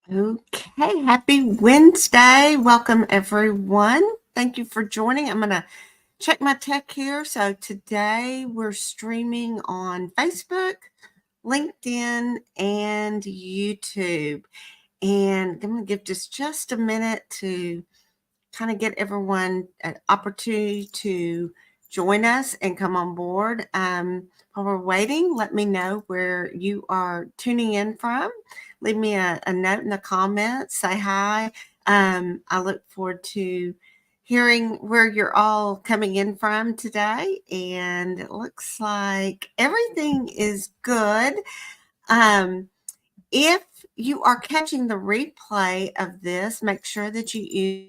Okay, happy Wednesday. Welcome, everyone. Thank you for joining. I'm going to check my tech here. So, today we're streaming on Facebook, LinkedIn, and YouTube. And I'm going to give just a minute to kind of get everyone an opportunity to join us and come on board. While we're waiting, let me know where you are tuning in from. Leave me a note in the comments. Say hi. I look forward to hearing where you're all coming in from today. And it looks like everything is good. If you are catching the replay of this, make sure that you use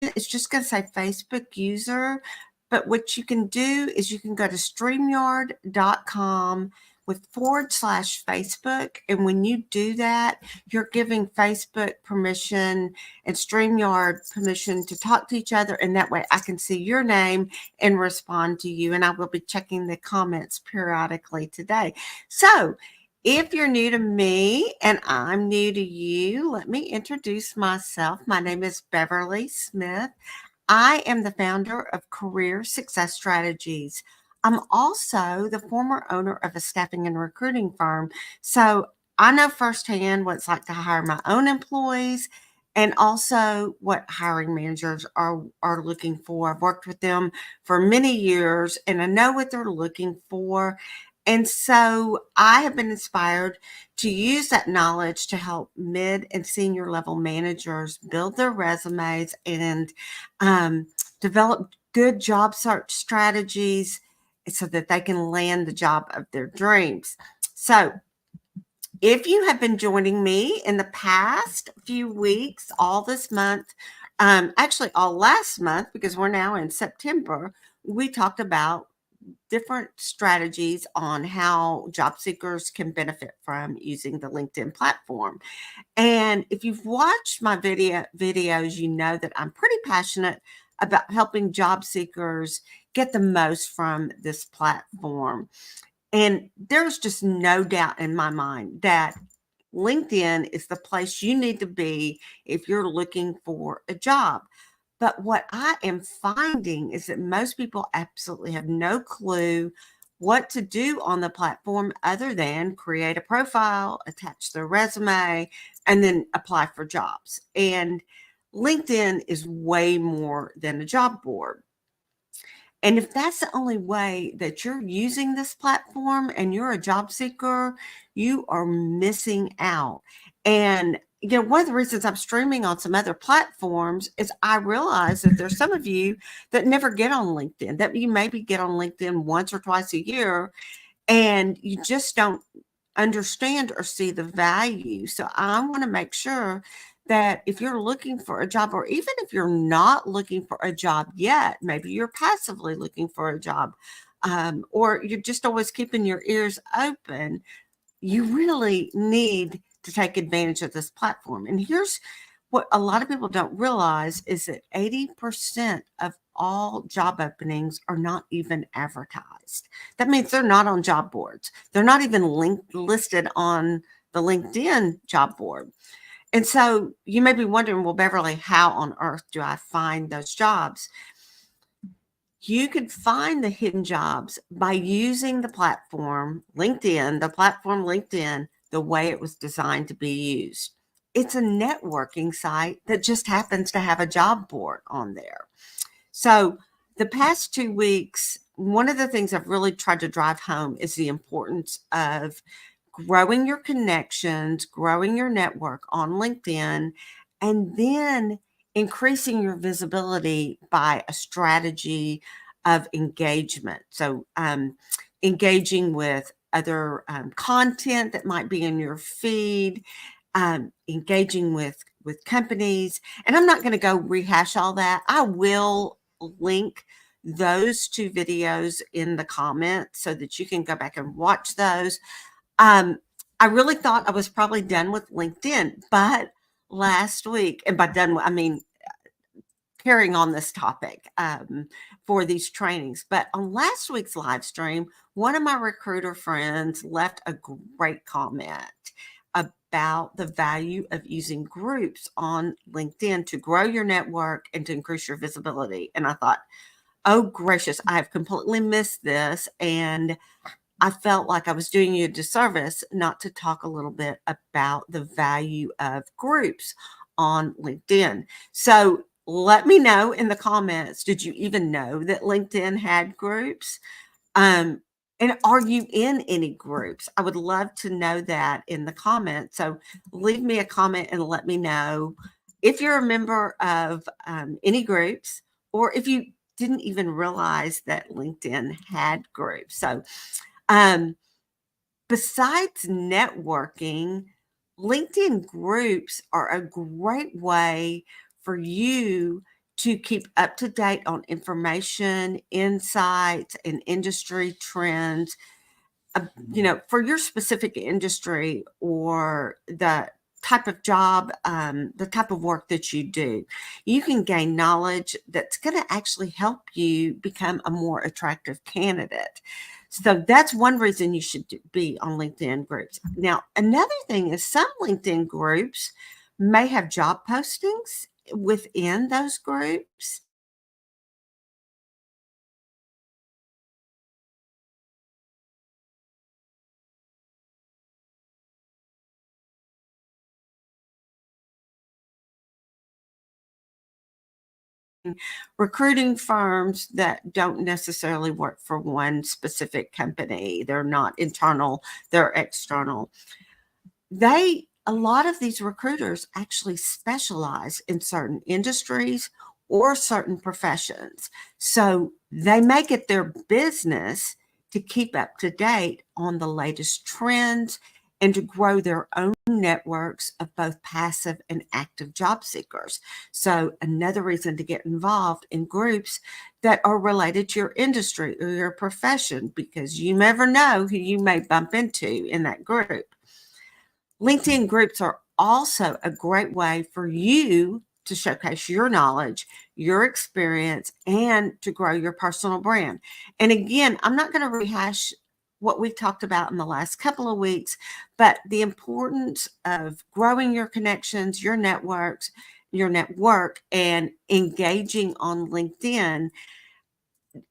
it's just going to say Facebook user. But what you can do is you can go to StreamYard.com with /Facebook. And when you do that, you're giving Facebook permission and StreamYard permission to talk to each other. And that way I can see your name and respond to you. And I will be checking the comments periodically today. So if you're new to me and I'm new to you, let me introduce myself. My name is Beverly Smith. I am the founder of Career Success Strategies. I'm also the former owner of a staffing and recruiting firm. So I know firsthand what it's like to hire my own employees and also what hiring managers are looking for. I've worked with them for many years and I know what they're looking for. And so I have been inspired to use that knowledge to help mid and senior level managers build their resumes and um, develop good job search strategies so that they can land the job of their dreams. So, if you have been joining me in the past few weeks, all this month, actually all last month, because we're now in September, we talked about different strategies on how job seekers can benefit from using the LinkedIn platform. And if you've watched my videos, you know that I'm pretty passionate about helping job seekers get the most from this platform. And there's just no doubt in my mind that LinkedIn is the place you need to be if you're looking for a job. But what I am finding is that most people absolutely have no clue what to do on the platform other than create a profile, attach their resume, and then apply for jobs. And LinkedIn is way more than a job board. And if that's the only way that you're using this platform and you're a job seeker, you are missing out. And one of the reasons I'm streaming on some other platforms is I realize that there's some of you that never get on LinkedIn, that you maybe get on LinkedIn once or twice a year, and you just don't understand or see the value. So I want to make sure that if you're looking for a job, or even if you're not looking for a job yet, maybe you're passively looking for a job, or you're just always keeping your ears open, you really need to take advantage of this platform. And here's what a lot of people don't realize is that 80% of all job openings are not even advertised. That means they're not on job boards. They're not even listed on the LinkedIn job board. And so you may be wondering, well, Beverly, how on earth do I find those jobs? You could find the hidden jobs by using the platform LinkedIn, the way it was designed to be used. It's a networking site that just happens to have a job board on there. So, the past 2 weeks, one of the things I've really tried to drive home is the importance of growing your connections, growing your network on LinkedIn, and then increasing your visibility by a strategy of engagement. So, engaging with other content that might be in your feed, engaging with companies. And I'm not going to go rehash all that. I will link those two videos in the comments so that you can go back and watch those. um, I really thought I was probably done with LinkedIn, but last week, and by done, I mean carrying on this topic for these trainings. But on last week's live stream, one of my recruiter friends left a great comment about the value of using groups on LinkedIn to grow your network and to increase your visibility. And I thought, oh gracious, I have completely missed this. And I felt like I was doing you a disservice not to talk a little bit about the value of groups on LinkedIn. So let me know in the comments, did you even know that LinkedIn had groups? And are you in any groups? I would love to know that in the comments. So leave me a comment and let me know if you're a member of any groups, or if you didn't even realize that LinkedIn had groups. So besides networking, LinkedIn groups are a great way for you to keep up to date on information, insights, and industry trends, for your specific industry or the type of job, the type of work that you do. You can gain knowledge that's going to actually help you become a more attractive candidate. So that's one reason you should be on LinkedIn groups. Now, another thing is some LinkedIn groups may have job postings within those groups. Recruiting firms that don't necessarily work for one specific company. They're not internal, they're external. A lot of these recruiters actually specialize in certain industries or certain professions. So they make it their business to keep up to date on the latest trends and to grow their own networks of both passive and active job seekers. So another reason to get involved in groups that are related to your industry or your profession, because you never know who you may bump into in that group. LinkedIn groups are also a great way for you to showcase your knowledge, your experience, and to grow your personal brand. And again, I'm not going to rehash what we've talked about in the last couple of weeks, but the importance of growing your connections, your networks, your network, and engaging on LinkedIn.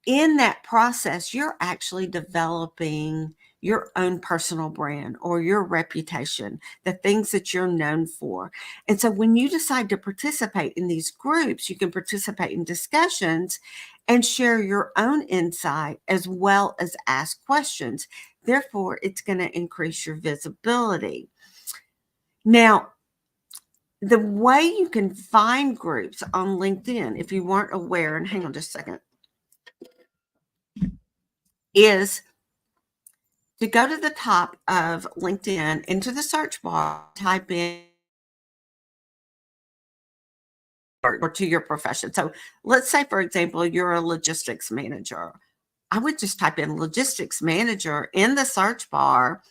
In that process, you're actually developing your own personal brand or your reputation, the things that you're known for. And so when you decide to participate in these groups, you can participate in discussions and share your own insight as well as ask questions. Therefore, it's going to increase your visibility. Now, the way you can find groups on LinkedIn, if you weren't aware, and hang on just a second, is to go to the top of LinkedIn, into the search bar, type in or to your profession. So let's say, for example, you're a logistics manager. I would just type in logistics manager in the search bar.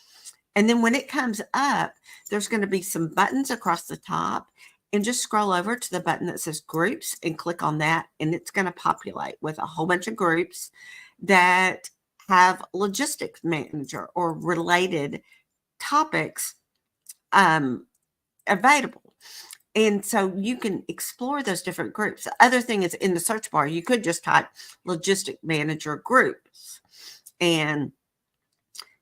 And then when it comes up, there's going to be some buttons across the top. And just scroll over to the button that says groups and click on that. And it's going to populate with a whole bunch of groups that have logistics manager or related topics available. And so you can explore those different groups. The other thing is in the search bar, you could just type logistic manager groups. And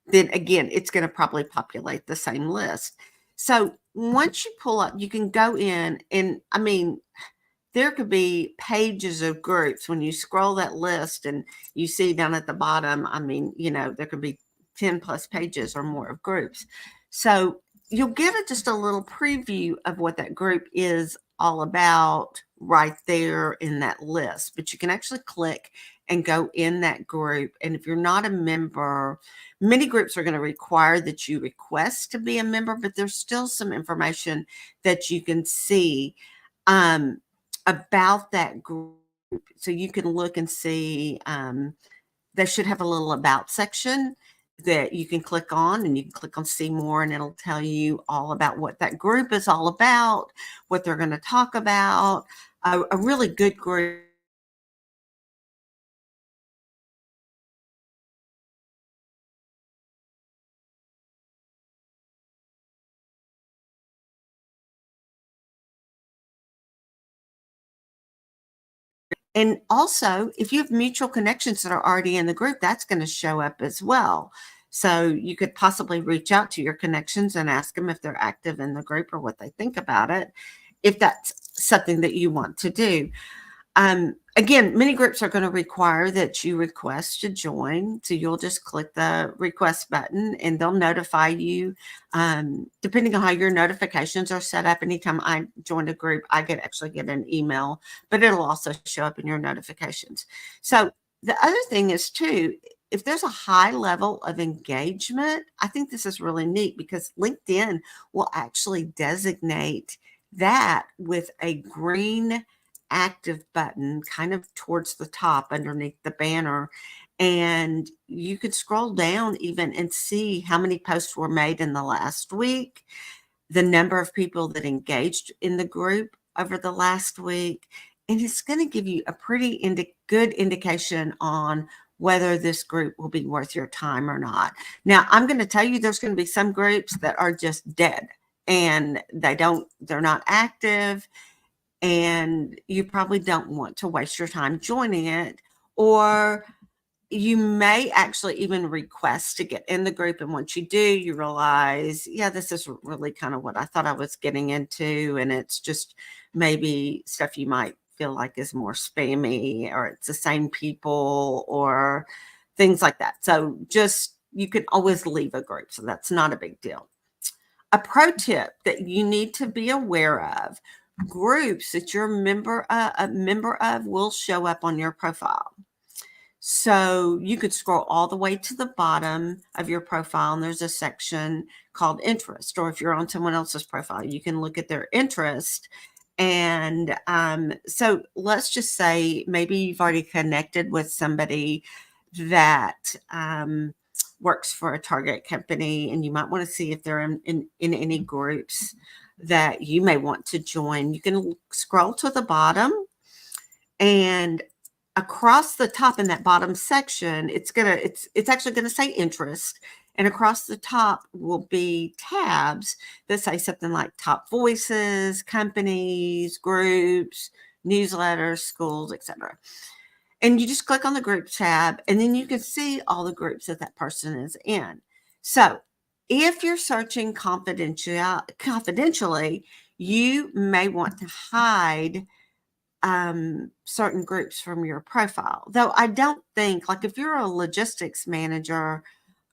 then again, it's going to probably populate the same list. So once you pull up, you can go in and there could be pages of groups. When you scroll that list and you see down at the bottom, there could be 10 plus pages or more of groups. So you'll get just a little preview of what that group is all about right there in that list. But you can actually click and go in that group. And if you're not a member, many groups are going to require that you request to be a member, but there's still some information that you can see about that group. So you can look and see, they should have a little about section that you can click on, and you can click on see more, and it'll tell you all about what that group is all about, what they're going to talk about, a really good group. And also, if you have mutual connections that are already in the group, that's going to show up as well. So you could possibly reach out to your connections and ask them if they're active in the group or what they think about it, if that's something that you want to do. Again, many groups are going to require that you request to join. So you'll just click the request button and they'll notify you. Depending on how your notifications are set up, anytime I join a group, I actually get an email, but it'll also show up in your notifications. So the other thing is too, if there's a high level of engagement, I think this is really neat because LinkedIn will actually designate that with a green active button kind of towards the top underneath the banner. And you could scroll down even and see how many posts were made in the last week, the number of people that engaged in the group over the last week. And it's going to give you a pretty good indication on whether this group will be worth your time or not. Now, I'm going to tell you there's going to be some groups that are just dead and they're not active, and you probably don't want to waste your time joining it, or you may actually even request to get in the group, and once you do, you realize, yeah, this is really kind of what I thought I was getting into, and it's just maybe stuff you might feel like is more spammy, or it's the same people, or things like that. So just, you can always leave a group, so that's not a big deal. A pro tip that you need to be aware of: groups that you're a member of will show up on your profile. So you could scroll all the way to the bottom of your profile, and there's a section called interest. Or if you're on someone else's profile, you can look at their interest. And so let's just say maybe you've already connected with somebody that works for a target company, and you might want to see if they're in any groups that you may want to join. You can scroll to the bottom, and across the top in that bottom section, it's actually gonna say interest, and across the top will be tabs that say something like top voices, companies, groups, newsletters, schools, etc. And you just click on the group tab, and then you can see all the groups that that person is in. So if you're searching confidentially, you may want to hide certain groups from your profile. Though I don't think, like if you're a logistics manager,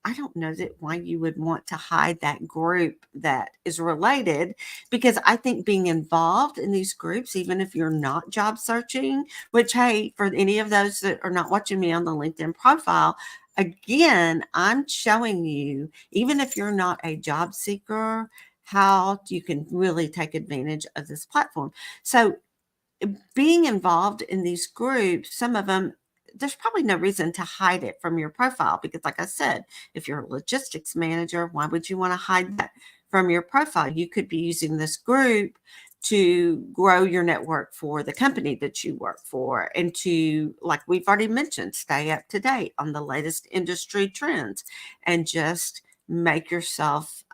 I don't know that why you would want to hide that group that is related, because I think being involved in these groups, even if you're not job searching, which, hey, for any of those that are not watching me on the LinkedIn profile, again, I'm showing you, even if you're not a job seeker, how you can really take advantage of this platform. So being involved in these groups, some of them, there's probably no reason to hide it from your profile because, like I said, if you're a logistics manager, why would you want to hide that from your profile? You could be using this group to grow your network for the company that you work for, and to, like we've already mentioned, stay up to date on the latest industry trends and just make yourself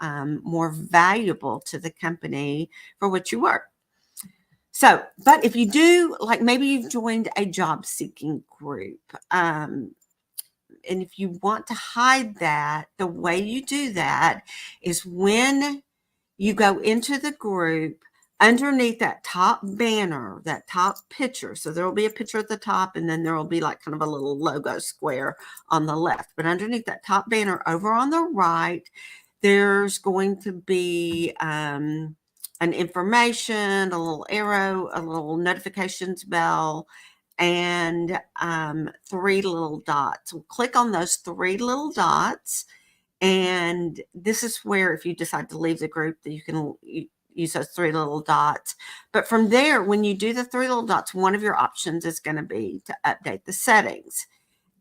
more valuable to the company for which you work. So, but if you do, like maybe you've joined a job seeking group, and if you want to hide that, the way you do that is when you go into the group, underneath that top banner, that top picture. So there will be a picture at the top, and then there will be like kind of a little logo square on the left. But underneath that top banner over on the right, there's going to be an information, a little arrow, a little notifications bell, and three little dots. We'll click on those three little dots, and this is where, if you decide to leave the group, that you can use those three little dots. But from there, when you do the three little dots, one of your options is going to be to update the settings.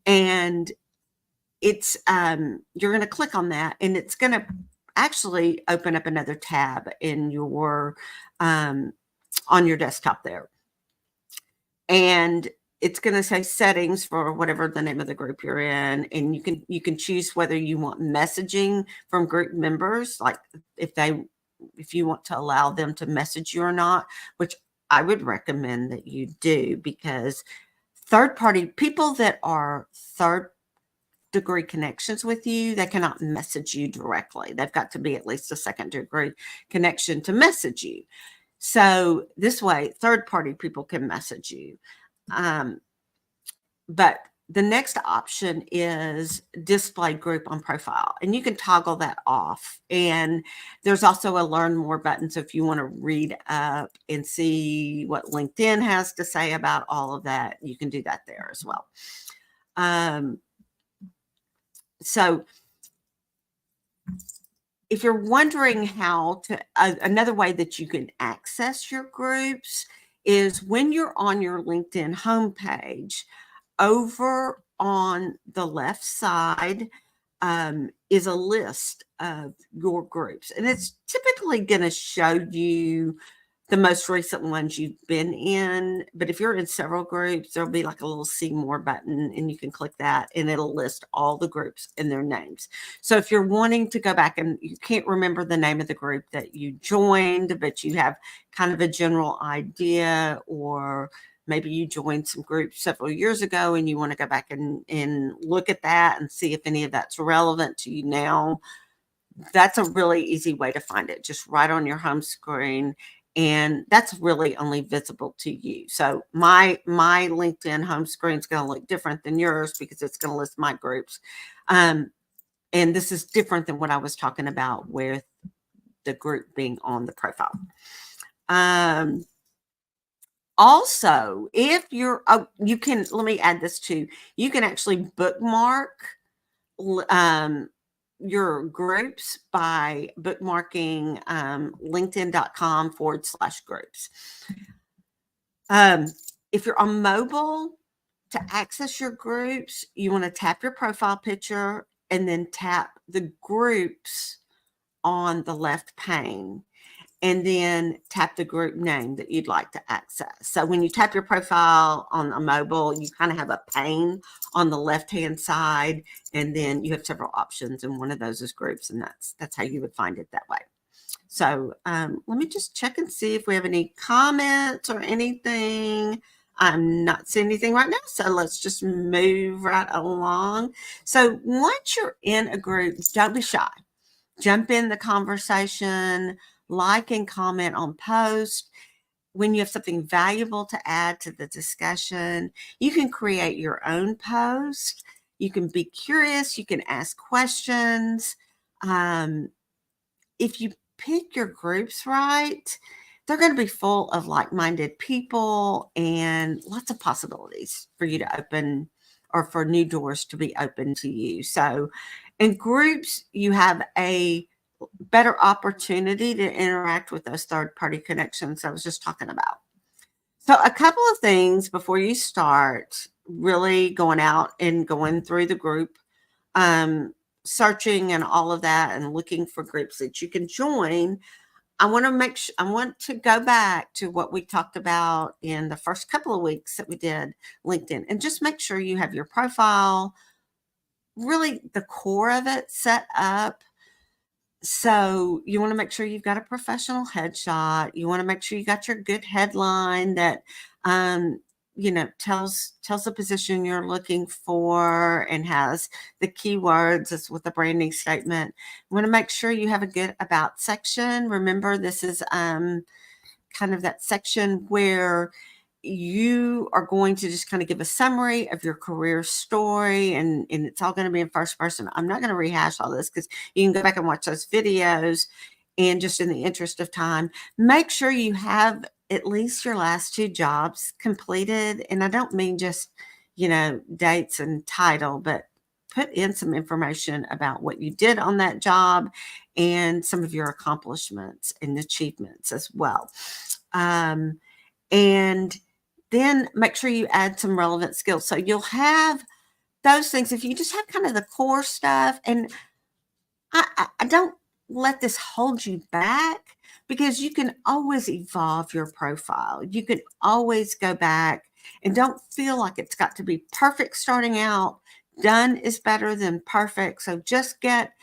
And it's you're going to click on that, and it's going to actually open up another tab in your on your desktop there. and it's going to say settings for whatever the name of the group you're in, and you can choose whether you want messaging from group members, like if you want to allow them to message you or not, which I would recommend that you do, because third party people that are third degree connections with you, they cannot message you directly. They've got to be at least a second degree connection to message you. So this way, third party people can message you. But the next option is display group on profile, and you can toggle that off. And there's also a learn more button. So if you want to read up and see what LinkedIn has to say about all of that, you can do that there as well. So if you're wondering how to, another way that you can access your groups is when you're on your LinkedIn homepage, over on the left side is a list of your groups. And it's typically going to show you the most recent ones you've been in. But if you're in several groups, there'll be like a little see more button, and you can click that and it'll list all the groups and their names. So if you're wanting to go back and you can't remember the name of the group that you joined, but you have kind of a general idea, or maybe you joined some groups several years ago and you want to go back and look at that and see if any of that's relevant to you now, that's a really easy way to find it, just right on your home screen. And that's really only visible to you. So my LinkedIn home screen is going to look different than yours because it's going to list my groups. And this is different than what I was talking about with the group being on the profile. Also, if you're, you can, let me add this too. You can actually bookmark your groups by bookmarking linkedin.com/groups. If you're on mobile, to access your groups, you want to tap your profile picture and then tap the groups on the left pane, and then tap the group name that you'd like to access. So when you tap your profile on a mobile, you kind of have a pane on the left-hand side, and then you have several options, and one of those is groups, and that's how you would find it that way. So let me just check and see if we have any comments or anything. I'm not seeing anything right now, so let's just move right along. So once you're in a group, don't be shy. Jump in the conversation, like and comment on posts. When you have something valuable to add to the discussion, you can create your own post. You can be curious. You can ask questions. If you pick your groups right, they're going to be full of like-minded people and lots of possibilities for you to open, or for new doors to be open to you. So in groups, you have a better opportunity to interact with those third-party connections I was just talking about. So a couple of things before you start really going out and going through the group, searching and all of that, and looking for groups that you can join. I want to go back to what we talked about in the first couple of weeks that we did LinkedIn, and just make sure you have your profile, really the core of it, set up. So you want to make sure you've got a professional headshot. You want to make sure you got your good headline that tells the position you're looking for and has the keywords as with the branding statement. You want to make sure you have a good about section. Remember, this is kind of that section where you are going to just kind of give a summary of your career story, and it's all going to be in first person. I'm not going to rehash all this because you can go back and watch those videos. And just in the interest of time, make sure you have at least your last 2 jobs completed. And I don't mean just, dates and title, but put in some information about what you did on that job and some of your accomplishments and achievements as well. And then make sure you add some relevant skills. So you'll have those things. If you just have kind of the core stuff, and I don't let this hold you back, because you can always evolve your profile. You can always go back And don't feel like it's got to be perfect starting out. Done is better than perfect. So just get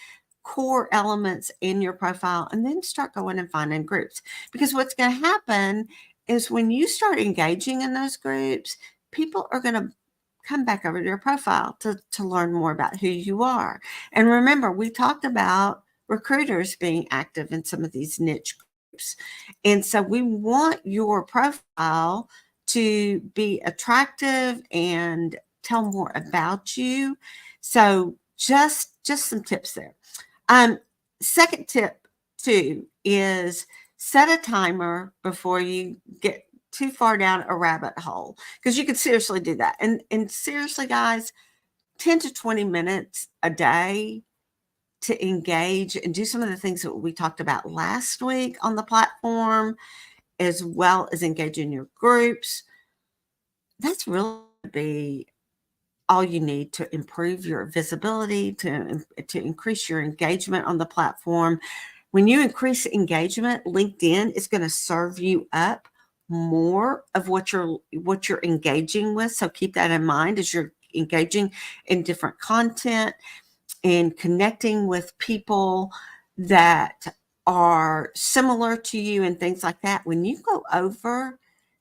core elements in your profile and then start going and finding groups. Because what's going to happen is when you start engaging in those groups, people are going to come back over to your profile to learn more about who you are. And remember, we talked about recruiters being active in some of these niche groups. And so we want your profile to be attractive and tell more about you. So just some tips there. Second tip too is set a timer before you get too far down a rabbit hole, because you could seriously do that. And seriously, guys, 10 to 20 minutes a day to engage and do some of the things that we talked about last week on the platform, as well as engage in your groups. That's really be all you need to improve your visibility, to increase your engagement on the platform. When you increase engagement, LinkedIn is going to serve you up more of what you're engaging with. So keep that in mind as you're engaging in different content and connecting with people that are similar to you and things like that. When you go over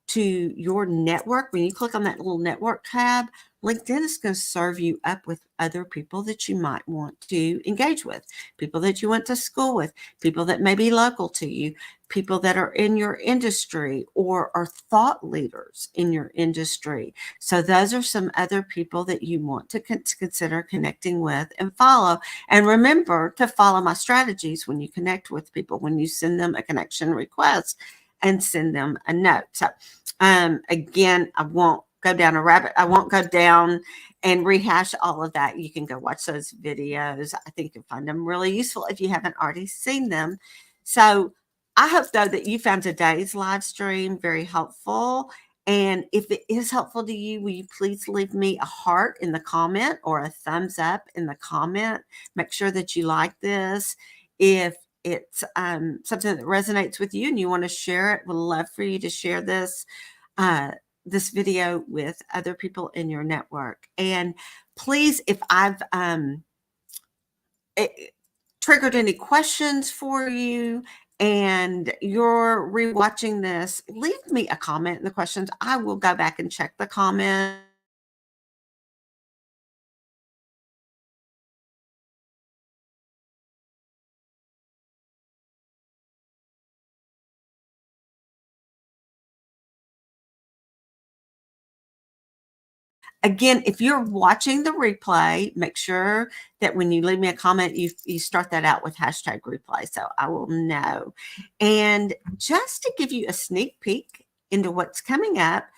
to your network, when you click on that little network tab, LinkedIn is going to serve you up with other people that you might want to engage with, people that you went to school with, people that may be local to you, people that are in your industry or are thought leaders in your industry. So those are some other people that you want to consider connecting with and follow. And remember to follow my strategies when you connect with people, when you send them a connection request and send them a note. So again, I won't go down and rehash all of that. You can go watch those videos. I think you'll find them really useful if you haven't already seen them. So I hope, though, that you found today's live stream very helpful. And if it is helpful to you, will you please leave me a heart in the comment or a thumbs up in the comment? Make sure that you like this. If it's something that resonates with you and you want to share it, we'd love for you to share this video with other people in your network. And please, if I've triggered any questions for you and you're rewatching this, leave me a comment in the questions. I will go back and check the comment. Again, if you're watching the replay, make sure that when you leave me a comment, you start that out with hashtag replay so I will know. And just to give you a sneak peek into what's coming up,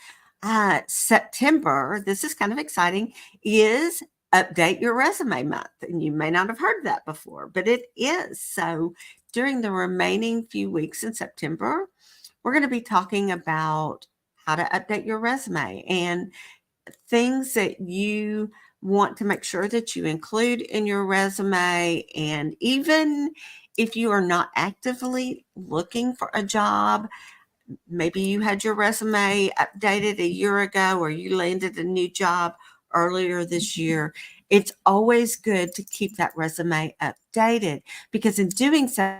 September, this is kind of exciting, is Update Your Resume Month. And you may not have heard that before, but it is. So during the remaining few weeks in September, we're going to be talking about how to update your resume and things that you want to make sure that you include in your resume. And even if you are not actively looking for a job, maybe you had your resume updated a year ago or you landed a new job earlier this year, it's always good to keep that resume updated, because in doing so,